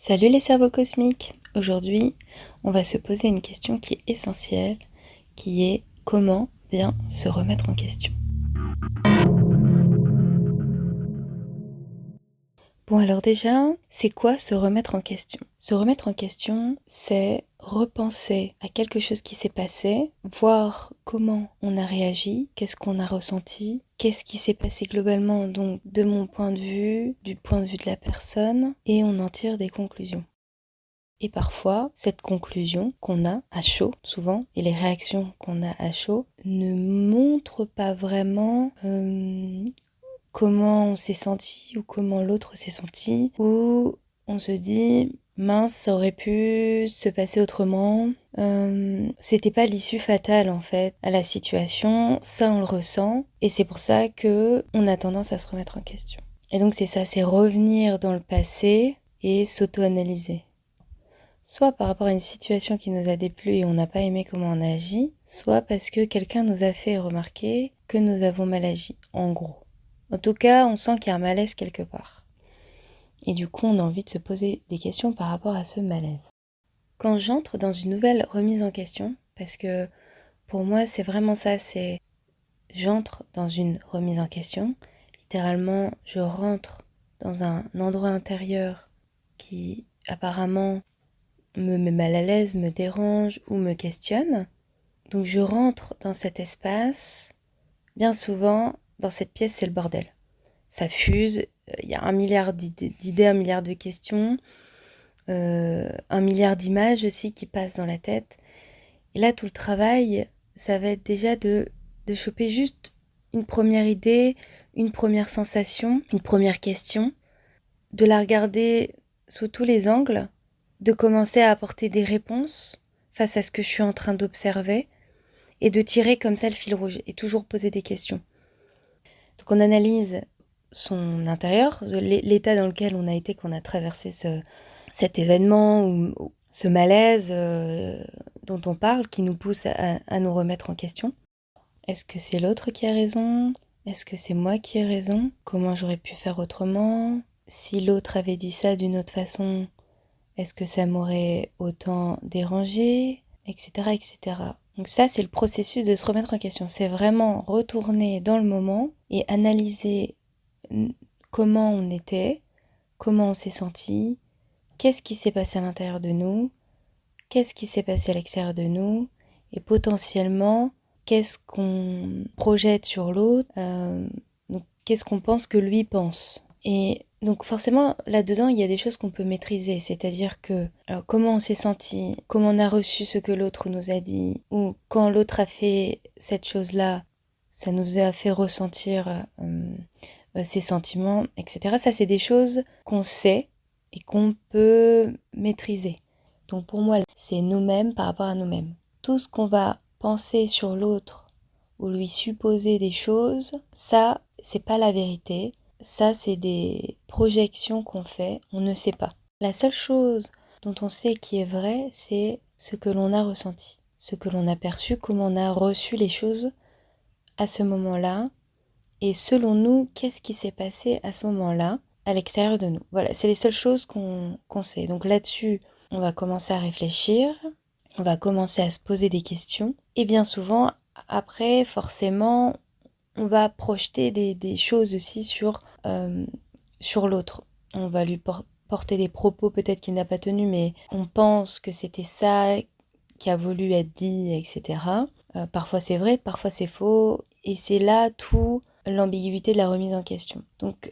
Salut les cerveaux cosmiques! Aujourd'hui, on va se poser une question qui est essentielle, qui est comment bien se remettre en question. Bon alors déjà, c'est quoi se remettre en question? Se remettre en question, c'est repenser à quelque chose qui s'est passé, voir comment on a réagi, qu'est-ce qu'on a ressenti, qu'est-ce qui s'est passé globalement donc de mon point de vue, du point de vue de la personne, et on en tire des conclusions. Et parfois, cette conclusion qu'on a à chaud, souvent, et les réactions qu'on a à chaud, ne montrent pas vraiment comment on s'est senti ou comment l'autre s'est senti, ou on se dit mince, ça aurait pu se passer autrement, c'était pas l'issue fatale en fait à la situation, ça on le ressent, et c'est pour ça que on a tendance à se remettre en question. Et donc c'est ça, c'est revenir dans le passé et s'auto-analyser. Soit par rapport à une situation qui nous a déplu et on n'a pas aimé comment on a agi, soit parce que quelqu'un nous a fait remarquer que nous avons mal agi, en gros. En tout cas, on sent qu'il y a un malaise quelque part. Et du coup, on a envie de se poser des questions par rapport à ce malaise. Quand j'entre dans une nouvelle remise en question, parce que pour moi, c'est vraiment ça, c'est j'entre dans une remise en question. Littéralement, je rentre dans un endroit intérieur qui apparemment me met mal à l'aise, me dérange ou me questionne. Donc je rentre dans cet espace. Bien souvent, dans cette pièce, c'est le bordel. Ça fuse, il y a un milliard d'idées, un milliard de questions, un milliard d'images aussi qui passent dans la tête. Et là, tout le travail, ça va être déjà de choper juste une première idée, une première sensation, une première question, de la regarder sous tous les angles, de commencer à apporter des réponses face à ce que je suis en train d'observer et de tirer comme ça le fil rouge et toujours poser des questions. Donc on analyse son intérieur, l'état dans lequel on a été quand on a traversé cet événement ou ce malaise dont on parle qui nous pousse à nous remettre en question. Est-ce que c'est l'autre qui a raison? Est-ce que c'est moi qui ai raison? Comment j'aurais pu faire autrement? Si l'autre avait dit ça d'une autre façon, est-ce que ça m'aurait autant dérangé? Etc., etc. Donc ça, c'est le processus de se remettre en question. C'est vraiment retourner dans le moment et analyser comment on était, comment on s'est senti, qu'est-ce qui s'est passé à l'intérieur de nous, qu'est-ce qui s'est passé à l'extérieur de nous, et potentiellement, qu'est-ce qu'on projette sur l'autre, donc qu'est-ce qu'on pense que lui pense. Et donc forcément, là-dedans, il y a des choses qu'on peut maîtriser, c'est-à-dire que comment on s'est senti, comment on a reçu ce que l'autre nous a dit, ou quand l'autre a fait cette chose-là, ça nous a fait ressentir ses sentiments, etc. Ça, c'est des choses qu'on sait et qu'on peut maîtriser. Donc pour moi, c'est nous-mêmes par rapport à nous-mêmes. Tout ce qu'on va penser sur l'autre ou lui supposer des choses, ça, c'est pas la vérité. Ça, c'est des projections qu'on fait, on ne sait pas. La seule chose dont on sait qui est vrai, c'est ce que l'on a ressenti, ce que l'on a perçu, comment on a reçu les choses à ce moment-là. Et selon nous, qu'est-ce qui s'est passé à ce moment-là, à l'extérieur de nous. Voilà, c'est les seules choses qu'on sait. Donc là-dessus, on va commencer à réfléchir, on va commencer à se poser des questions. Et bien souvent, après, forcément, on va projeter des choses aussi sur l'autre. On va lui porter des propos peut-être qu'il n'a pas tenus, mais on pense que c'était ça qui a voulu être dit, etc. Parfois c'est vrai, parfois c'est faux. Et c'est là tout l'ambiguïté de la remise en question. Donc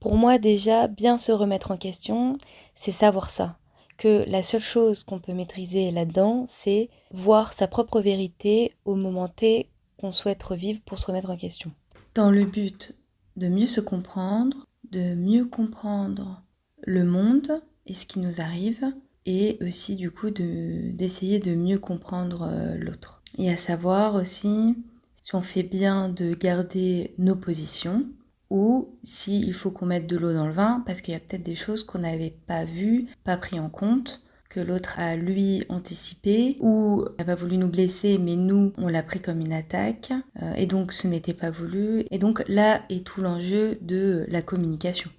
pour moi déjà, bien se remettre en question, c'est savoir ça. Que la seule chose qu'on peut maîtriser là-dedans, c'est voir sa propre vérité au moment T qu'on souhaite revivre pour se remettre en question. Dans le but de mieux se comprendre, de mieux comprendre le monde et ce qui nous arrive, et aussi du coup d'essayer de mieux comprendre l'autre. Et à savoir aussi si on fait bien de garder nos positions ou s'il faut qu'on mette de l'eau dans le vin parce qu'il y a peut-être des choses qu'on n'avait pas vues, pas pris en compte, que l'autre a lui anticipé ou n'a pas voulu nous blesser mais nous on l'a pris comme une attaque et donc ce n'était pas voulu. Et donc là est tout l'enjeu de la communication.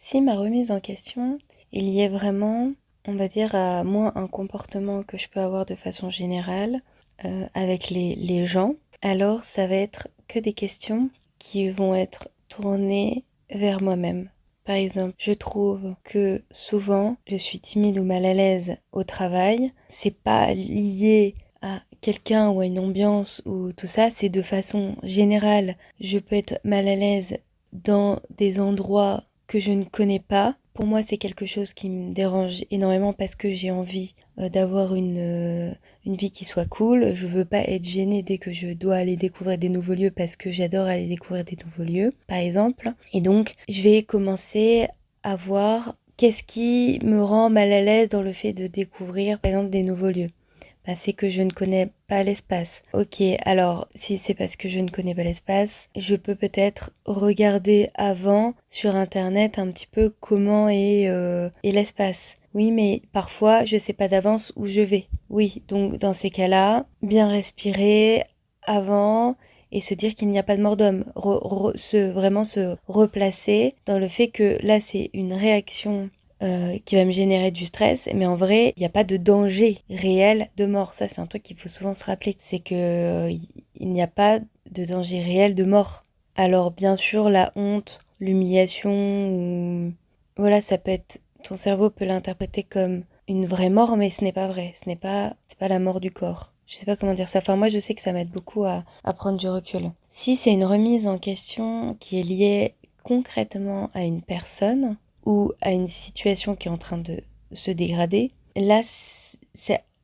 Si ma remise en question est liée vraiment, on va dire, à moi, un comportement que je peux avoir de façon générale avec les gens, alors ça va être que des questions qui vont être tournées vers moi-même. Par exemple, je trouve que souvent je suis timide ou mal à l'aise au travail. C'est pas lié à quelqu'un ou à une ambiance ou tout ça, c'est de façon générale. Je peux être mal à l'aise dans des endroits que je ne connais pas. Pour moi, c'est quelque chose qui me dérange énormément parce que j'ai envie d'avoir une vie qui soit cool. Je veux pas être gênée dès que je dois aller découvrir des nouveaux lieux parce que j'adore aller découvrir des nouveaux lieux, par exemple. Et donc, je vais commencer à voir qu'est-ce qui me rend mal à l'aise dans le fait de découvrir, par exemple, des nouveaux lieux. Bah, c'est que je ne connais pas l'espace. Ok, alors si c'est parce que je ne connais pas l'espace, je peux peut-être regarder avant sur internet un petit peu comment est l'espace. Oui, mais parfois je sais pas d'avance où je vais. Oui, donc dans ces cas-là, bien respirer avant et se dire qu'il n'y a pas de mort d'homme. Vraiment se replacer dans le fait que là c'est une réaction qui va me générer du stress, mais en vrai, il n'y a pas de danger réel de mort. Ça, c'est un truc qu'il faut souvent se rappeler, c'est que il n'y a pas de danger réel de mort. Alors, bien sûr, la honte, l'humiliation, ou voilà, ça peut être, ton cerveau peut l'interpréter comme une vraie mort, mais ce n'est pas vrai. C'est pas la mort du corps. Je sais pas comment dire ça. Enfin, moi, je sais que ça m'aide beaucoup à prendre du recul. Si c'est une remise en question qui est liée concrètement à une personne, ou à une situation qui est en train de se dégrader, là,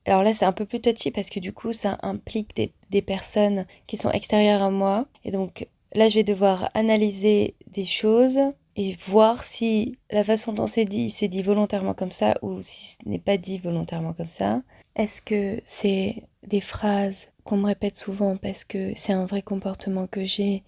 alors là, c'est un peu plus touchy parce que du coup, ça implique des personnes qui sont extérieures à moi. Et donc, là, je vais devoir analyser des choses et voir si la façon dont c'est dit volontairement comme ça ou si ce n'est pas dit volontairement comme ça. Est-ce que c'est des phrases qu'on me répète souvent parce que c'est un vrai comportement que j'ai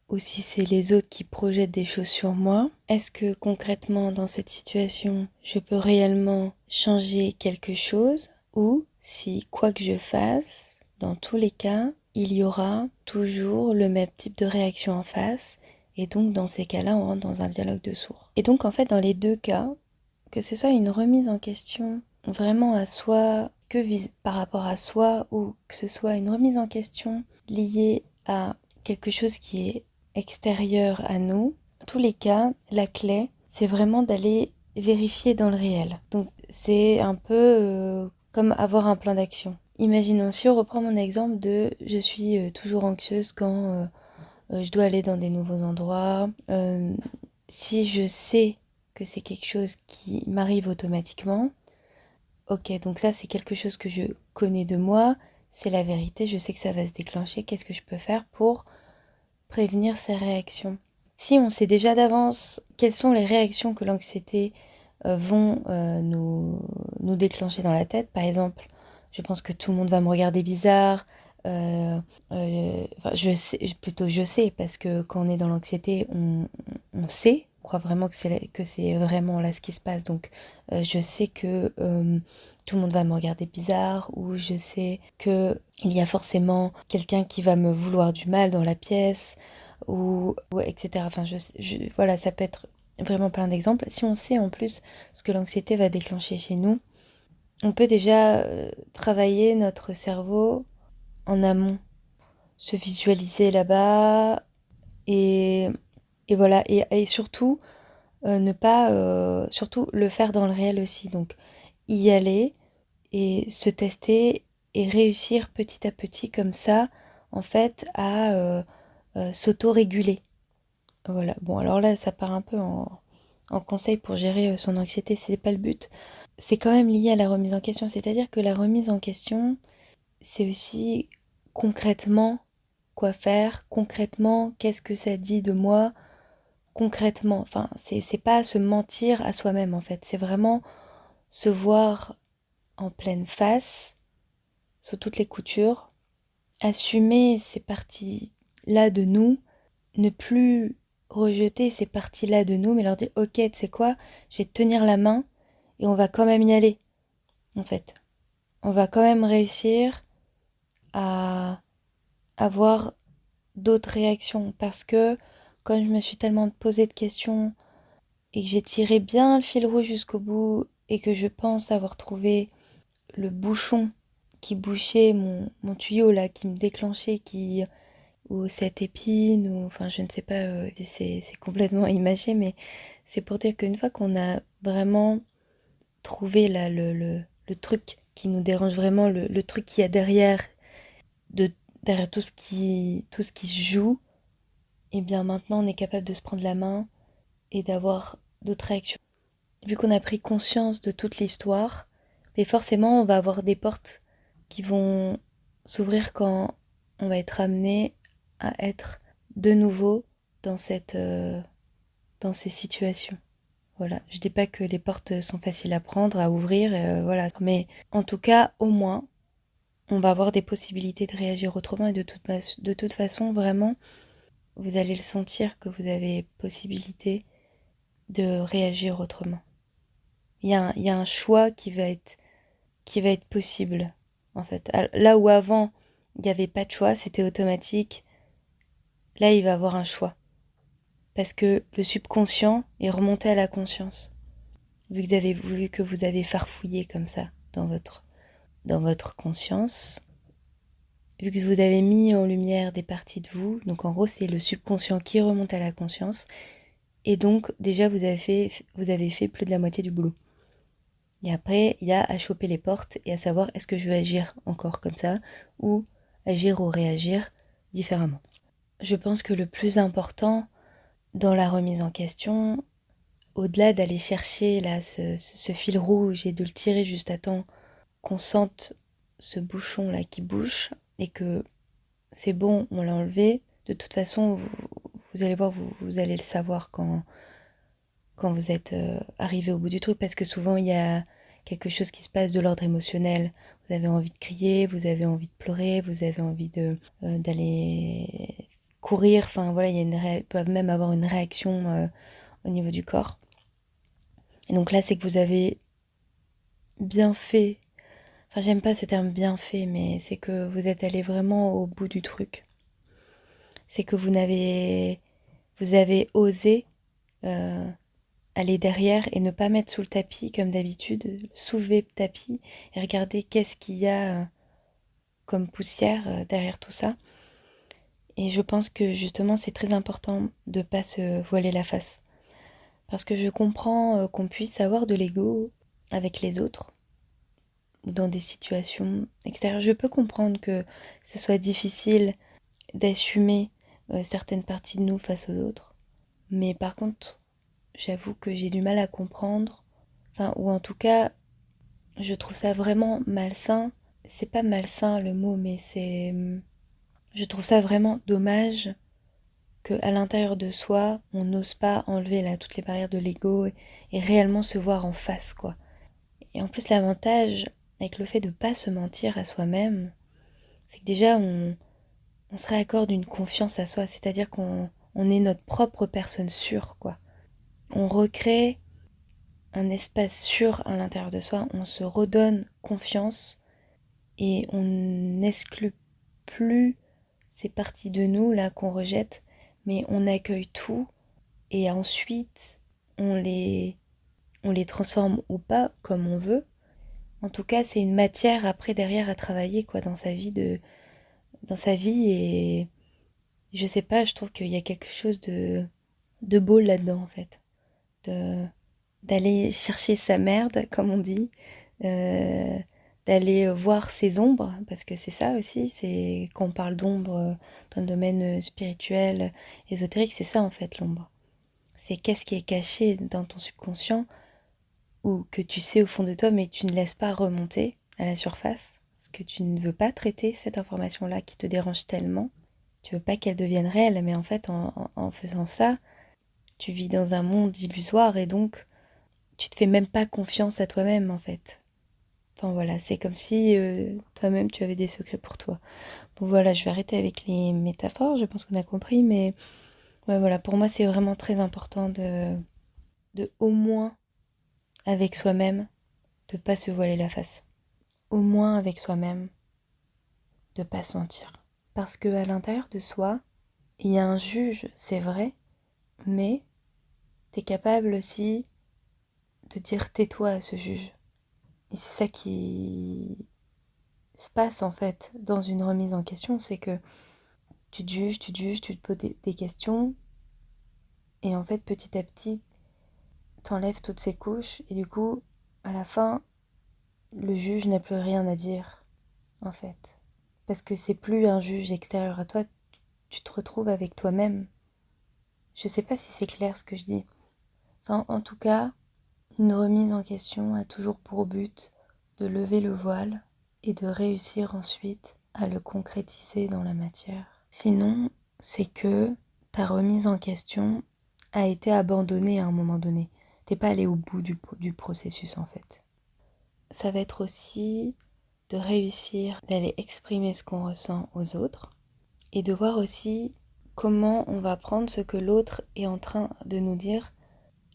ou si c'est les autres qui projettent des choses sur moi? Est-ce que concrètement dans cette situation, je peux réellement changer quelque chose? Ou si quoi que je fasse, dans tous les cas, il y aura toujours le même type de réaction en face. Et donc dans ces cas-là, on rentre dans un dialogue de sourds. Et donc en fait, dans les deux cas, que ce soit une remise en question vraiment à soi, par rapport à soi, ou que ce soit une remise en question liée à quelque chose qui est extérieur à nous, dans tous les cas, la clé, c'est vraiment d'aller vérifier dans le réel. Donc c'est un peu comme avoir un plan d'action. Imaginons, si on reprend mon exemple de je suis toujours anxieuse quand je dois aller dans des nouveaux endroits. Si je sais que c'est quelque chose qui m'arrive automatiquement, ok, donc ça c'est quelque chose que je connais de moi, c'est la vérité, je sais que ça va se déclencher, qu'est-ce que je peux faire pour prévenir ces réactions? Si on sait déjà d'avance quelles sont les réactions que l'anxiété vont nous déclencher dans la tête, par exemple, je pense que tout le monde va me regarder bizarre, enfin, je sais, parce que quand on est dans l'anxiété, on sait, on croit vraiment que c'est vraiment là ce qui se passe, donc je sais que tout le monde va me regarder bizarre, ou je sais que il y a forcément quelqu'un qui va me vouloir du mal dans la pièce, ou etc. Enfin, voilà, ça peut être vraiment plein d'exemples. Si on sait en plus ce que l'anxiété va déclencher chez nous, on peut déjà travailler notre cerveau en amont, se visualiser là-bas et, et voilà, et surtout ne pas, surtout le faire dans le réel aussi. Donc y aller et se tester et réussir petit à petit comme ça, en fait, à s'auto-réguler. Voilà. Bon, alors là, ça part un peu en conseil pour gérer son anxiété, c'est pas le but. C'est quand même lié à la remise en question, c'est-à-dire que la remise en question, c'est aussi concrètement quoi faire, concrètement qu'est-ce que ça dit de moi, concrètement. Enfin, c'est pas se mentir à soi-même en fait, c'est vraiment se voir en pleine face, sous toutes les coutures, assumer ces parties-là de nous, ne plus rejeter ces parties-là de nous, mais leur dire ok, tu sais quoi, je vais te tenir la main et on va quand même y aller, en fait. On va quand même réussir à avoir d'autres réactions parce que quand je me suis tellement posé de questions et que j'ai tiré bien le fil rouge jusqu'au bout et que je pense avoir trouvé le bouchon qui bouchait mon tuyau là, qui me déclenchait, ou cette épine, ou enfin je ne sais pas, c'est complètement imagé, mais c'est pour dire qu'une fois qu'on a vraiment trouvé là le truc qui nous dérange vraiment, le truc qu'il y a derrière, de, derrière tout ce qui se joue, et bien maintenant on est capable de se prendre la main et d'avoir d'autres réactions. Vu qu'on a pris conscience de toute l'histoire, mais forcément on va avoir des portes qui vont s'ouvrir quand on va être amené à être de nouveau dans dans ces situations. Voilà, je dis pas que les portes sont faciles à prendre, à ouvrir, voilà. Mais en tout cas, au moins, on va avoir des possibilités de réagir autrement et de toute façon, vraiment, vous allez le sentir que vous avez possibilité de réagir autrement. Il y a un choix qui va être possible, en fait. Là où avant, il n'y avait pas de choix, c'était automatique, là, il va y avoir un choix. Parce que le subconscient est remonté à la conscience. Vu que vous avez farfouillé comme ça dans votre conscience, vu que vous avez mis en lumière des parties de vous, donc en gros c'est le subconscient qui remonte à la conscience, et donc déjà vous avez fait plus de la moitié du boulot. Et après, il y a à choper les portes et à savoir est-ce que je veux agir encore comme ça ou agir ou réagir différemment. Je pense que le plus important dans la remise en question, au-delà d'aller chercher là ce fil rouge et de le tirer juste à temps qu'on sente ce bouchon là qui bouche et que c'est bon, on l'a enlevé, de toute façon vous allez voir, vous allez le savoir quand vous êtes arrivé au bout du truc, parce que souvent il y a quelque chose qui se passe de l'ordre émotionnel. Vous avez envie de crier, vous avez envie de pleurer, vous avez envie d'aller courir, enfin voilà, peuvent même avoir une réaction au niveau du corps. Et donc là, c'est que vous avez bien fait, enfin j'aime pas ce terme bien fait, mais c'est que vous êtes allé vraiment au bout du truc. C'est que vous avez osé euh, aller derrière et ne pas mettre sous le tapis comme d'habitude, soulever le tapis et regarder qu'est-ce qu'il y a comme poussière derrière tout ça. Et je pense que justement c'est très important de ne pas se voiler la face. Parce que je comprends qu'on puisse avoir de l'ego avec les autres ou dans des situations extérieures. Je peux comprendre que ce soit difficile d'assumer certaines parties de nous face aux autres. Mais par contre, j'avoue que j'ai du mal à comprendre, enfin, ou en tout cas, je trouve ça vraiment malsain. C'est pas malsain le mot, mais je trouve ça vraiment dommage qu'à l'intérieur de soi, on n'ose pas enlever là toutes les barrières de l'ego et réellement se voir en face, quoi. Et en plus, l'avantage avec le fait de pas se mentir à soi-même, c'est que déjà on se réaccorde une confiance à soi, c'est-à-dire on est notre propre personne sûre, quoi. On recrée un espace sûr à l'intérieur de soi, on se redonne confiance et on n'exclut plus ces parties de nous là qu'on rejette, mais on accueille tout et ensuite on les transforme ou pas comme on veut. En tout cas, c'est une matière après derrière à travailler quoi dans sa vie et je sais pas, je trouve qu'il y a quelque chose de beau là-dedans en fait, de d'aller chercher sa merde comme on dit, euh, d'aller voir ses ombres, parce que c'est ça aussi, c'est quand on parle d'ombre dans le domaine spirituel, ésotérique, c'est ça en fait l'ombre. C'est qu'est-ce qui est caché dans ton subconscient ou que tu sais au fond de toi mais que tu ne laisses pas remonter à la surface, parce que tu ne veux pas traiter cette information-là qui te dérange tellement. Tu veux pas qu'elle devienne réelle, mais en fait en faisant ça, tu vis dans un monde illusoire et donc tu te fais même pas confiance à toi-même en fait. Enfin voilà, c'est comme si toi-même tu avais des secrets pour toi. Bon voilà, je vais arrêter avec les métaphores, je pense qu'on a compris, mais ouais voilà, pour moi c'est vraiment très important de au moins avec soi-même, de pas se voiler la face. Au moins avec soi-même, de pas se mentir. Parce que à l'intérieur de soi, il y a un juge, c'est vrai, mais t'es capable aussi de dire tais-toi à ce juge. Et c'est ça qui se passe en fait dans une remise en question, c'est que tu te juges, tu te juges, tu te poses des questions, et en fait petit à petit, t'enlèves toutes ces couches, et du coup, à la fin, le juge n'a plus rien à dire, en fait. Parce que c'est plus un juge extérieur à toi, tu te retrouves avec toi-même. Je sais pas si c'est clair ce que je dis. Enfin, en tout cas, une remise en question a toujours pour but de lever le voile et de réussir ensuite à le concrétiser dans la matière. Sinon, c'est que ta remise en question a été abandonnée à un moment donné. T'es pas allé au bout du processus en fait. Ça va être aussi de réussir d'aller exprimer ce qu'on ressent aux autres et de voir aussi comment on va prendre ce que l'autre est en train de nous dire.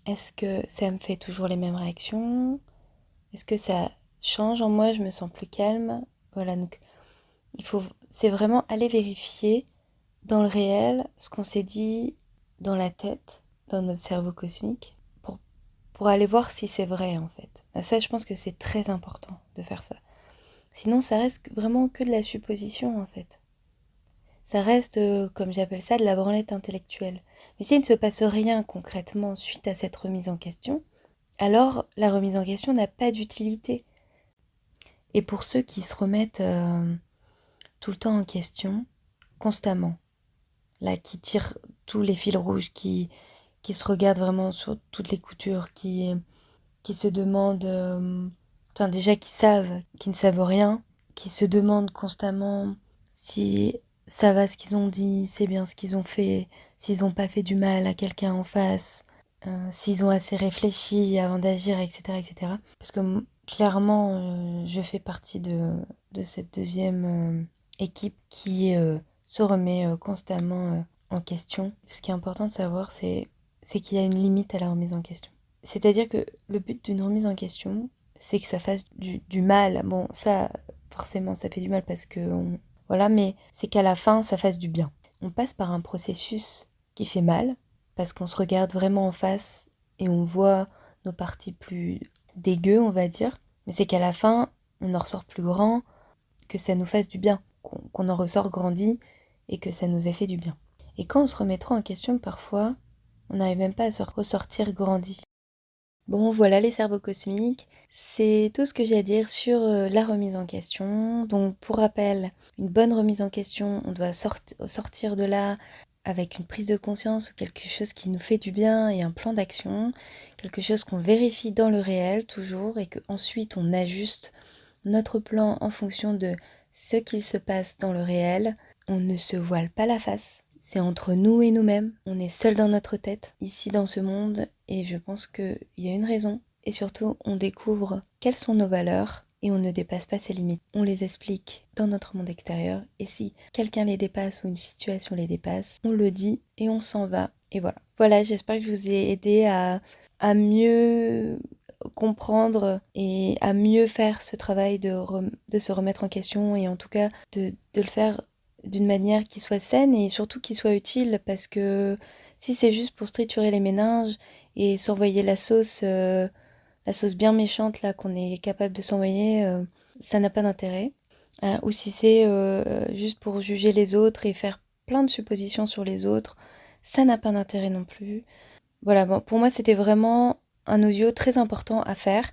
Est-ce que ça me fait toujours les mêmes réactions? Est-ce que ça change en moi? Je me sens plus calme? Voilà, donc c'est vraiment aller vérifier dans le réel ce qu'on s'est dit dans la tête, dans notre cerveau cosmique, pour aller voir si c'est vrai en fait. Ça, je pense que c'est très important de faire ça. Sinon, ça reste vraiment que de la supposition en fait. Ça reste, comme j'appelle ça, de la branlette intellectuelle. Mais s'il ne se passe rien concrètement suite à cette remise en question, alors la remise en question n'a pas d'utilité. Et pour ceux qui se remettent tout le temps en question, constamment, là, qui tirent tous les fils rouges, qui se regardent vraiment sur toutes les coutures, qui se demandent, enfin déjà qui ne savent rien, qui se demandent constamment si ça va ce qu'ils ont dit, c'est bien ce qu'ils ont fait, s'ils n'ont pas fait du mal à quelqu'un en face, s'ils ont assez réfléchi avant d'agir, etc., etc. Parce que clairement, je fais partie de cette deuxième équipe qui se remet constamment en question. Ce qui est important de savoir, c'est qu'il y a une limite à la remise en question. C'est-à-dire que le but d'une remise en question, c'est que ça fasse du mal. Bon, ça, forcément, ça fait du mal parce que... Voilà, mais c'est qu'à la fin, ça fasse du bien. On passe par un processus qui fait mal, parce qu'on se regarde vraiment en face et on voit nos parties plus dégueu, on va dire. Mais c'est qu'à la fin, on en ressort plus grand, que ça nous fasse du bien, qu'on en ressort grandi et que ça nous ait fait du bien. Et quand on se remettra en question, parfois, on n'arrive même pas à se ressortir grandi. Bon, voilà les cerveaux cosmiques. C'est tout ce que j'ai à dire sur la remise en question. Donc, pour rappel, une bonne remise en question, on doit sortir de là avec une prise de conscience ou quelque chose qui nous fait du bien et un plan d'action, quelque chose qu'on vérifie dans le réel toujours et qu'ensuite on ajuste notre plan en fonction de ce qu'il se passe dans le réel. On ne se voile pas la face. C'est entre nous et nous-mêmes. On est seul dans notre tête, ici dans ce monde, et je pense qu'il y a une raison. Et surtout, on découvre quelles sont nos valeurs et on ne dépasse pas ses limites. On les explique dans notre monde extérieur, et si quelqu'un les dépasse ou une situation les dépasse, on le dit et on s'en va. Et voilà. Voilà, j'espère que je vous ai aidé à mieux comprendre et à mieux faire ce travail de se remettre en question et en tout cas de le faire d'une manière qui soit saine et surtout qui soit utile parce que si c'est juste pour se triturer les méninges et s'envoyer la sauce bien méchante là qu'on est capable de s'envoyer, ça n'a pas d'intérêt. Ou si c'est juste pour juger les autres et faire plein de suppositions sur les autres, ça n'a pas d'intérêt non plus. Voilà, bon, pour moi c'était vraiment un audio très important à faire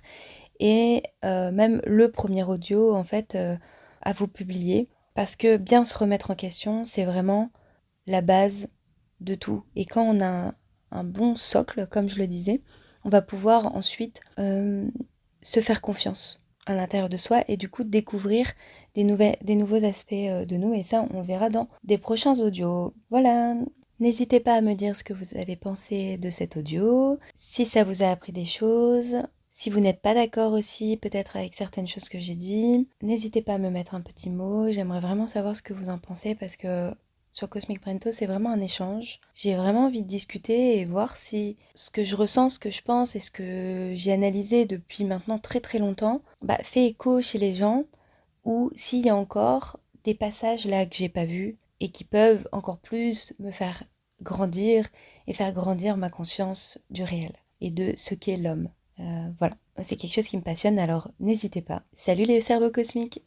et même le premier audio en fait à vous publier parce que bien se remettre en question c'est vraiment la base de tout et quand on a un bon socle comme je le disais on va pouvoir ensuite se faire confiance à l'intérieur de soi et du coup découvrir des nouveaux aspects de nous et ça on le verra dans des prochains audios. Voilà. N'hésitez pas à me dire ce que vous avez pensé de cet audio, si ça vous a appris des choses, si vous n'êtes pas d'accord aussi peut-être avec certaines choses que j'ai dit. N'hésitez pas à me mettre un petit mot, j'aimerais vraiment savoir ce que vous en pensez parce que sur Cosmic Brento c'est vraiment un échange. J'ai vraiment envie de discuter et voir si ce que je ressens, ce que je pense et ce que j'ai analysé depuis maintenant très très longtemps fait écho chez les gens ou s'il y a encore des passages là que j'ai pas vus et qui peuvent encore plus me faire grandir et faire grandir ma conscience du réel et de ce qu'est l'homme. Voilà, c'est quelque chose qui me passionne, alors n'hésitez pas. Salut les cerveaux cosmiques!